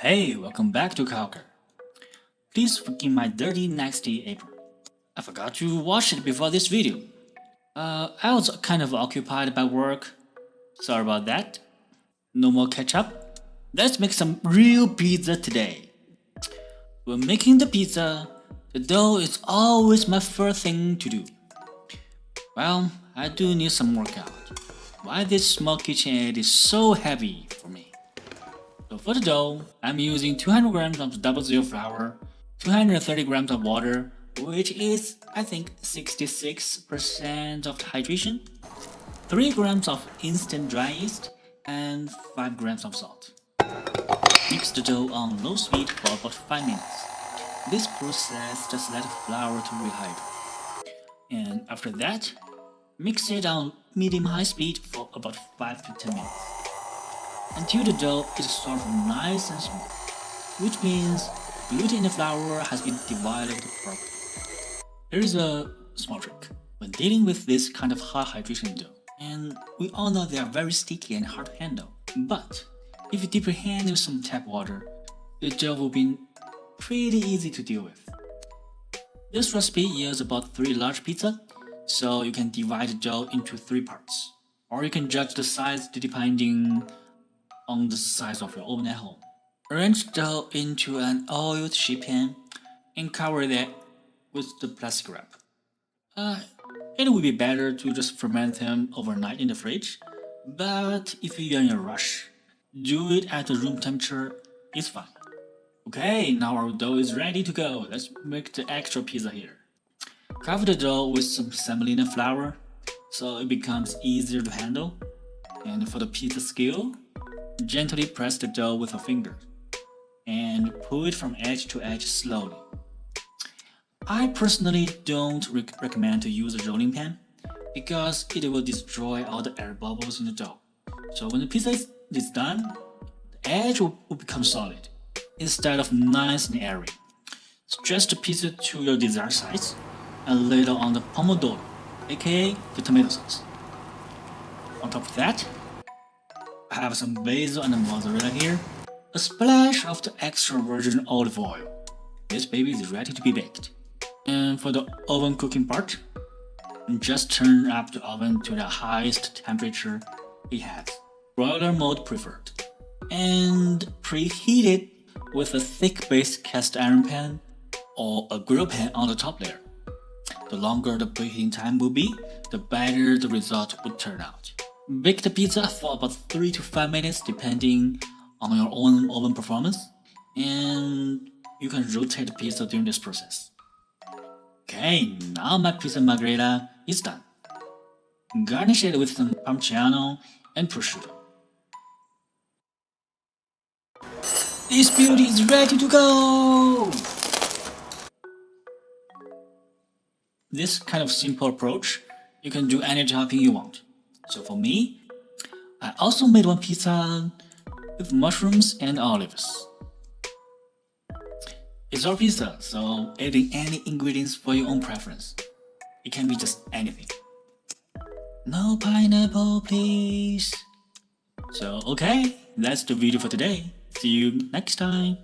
Hey, welcome back to Calcar. Please forgive my dirty, nasty apron. I forgot to wash it before this video. I was kind of occupied by work. Sorry about that. No more ketchup. Let's make some real pizza today. When making the pizza, the dough is always my first thing to do. Well, I do need some workout. Why this small KitchenAid is so heavy for me. So for the dough, I'm using 200 grams of double zero flour, 230 grams of water, which is, I think, 66% of the hydration, 3 grams of instant dry yeast, and 5 grams of salt. Mix the dough on low speed for about 5 minutes. This process just let the flour to rehydrate. And after that, mix it on medium-high speed for about 5 to 10 minutes. Until the dough is sort of nice and smooth, which means gluten in the flour has been divided properly. There is a small trick when dealing with this kind of high hydration dough, and we all know they are very sticky and hard to handle. But if you dip your hand in some tap water, the dough will be pretty easy to deal with. This recipe yields about 3 large pizzas, so you can divide the dough into 3 parts, or you can judge the size depending on the size of your oven at home. Arrange the dough into an oiled sheet pan and cover it with the plastic wrap. It would be better to just ferment them overnight in the fridge, but if you're in a rush, do it at the room temperature, it's fine. Okay, now our dough is ready to go. Let's make the extra pizza here. Cover the dough with some semolina flour so it becomes easier to handle. And for the pizza skill, gently press the dough with a finger and pull it from edge to edge slowly. I personally don't recommend to use a rolling pan because it will destroy all the air bubbles in the dough. So when the pizza is done, the edge will become solid instead of nice and airy. Stretch the pizza to your desired size and lay it on the pomodoro, aka the tomato sauce. On top of that, I have some basil and mozzarella here, a splash of the extra virgin olive oil. This baby is ready to be baked. And for the oven cooking part, just turn up the oven to the highest temperature it has, broiler mode preferred, and preheat it with a thick base cast iron pan or a grill pan on the top layer. The longer the baking time will be, the better the result would turn out. Bake the pizza for about 3 to 5 minutes depending on your own oven performance, and you can rotate the pizza during this process. Okay, now my pizza margherita is done. Garnish it with some parmigiano and prosciutto. This beauty is ready to go! This kind of simple approach, you can do any topping you want. So for me, I also made one pizza with mushrooms and olives. It's your pizza, so add in any ingredients for your own preference. It can be just anything. No pineapple, please. So okay, that's the video for today. See you next time.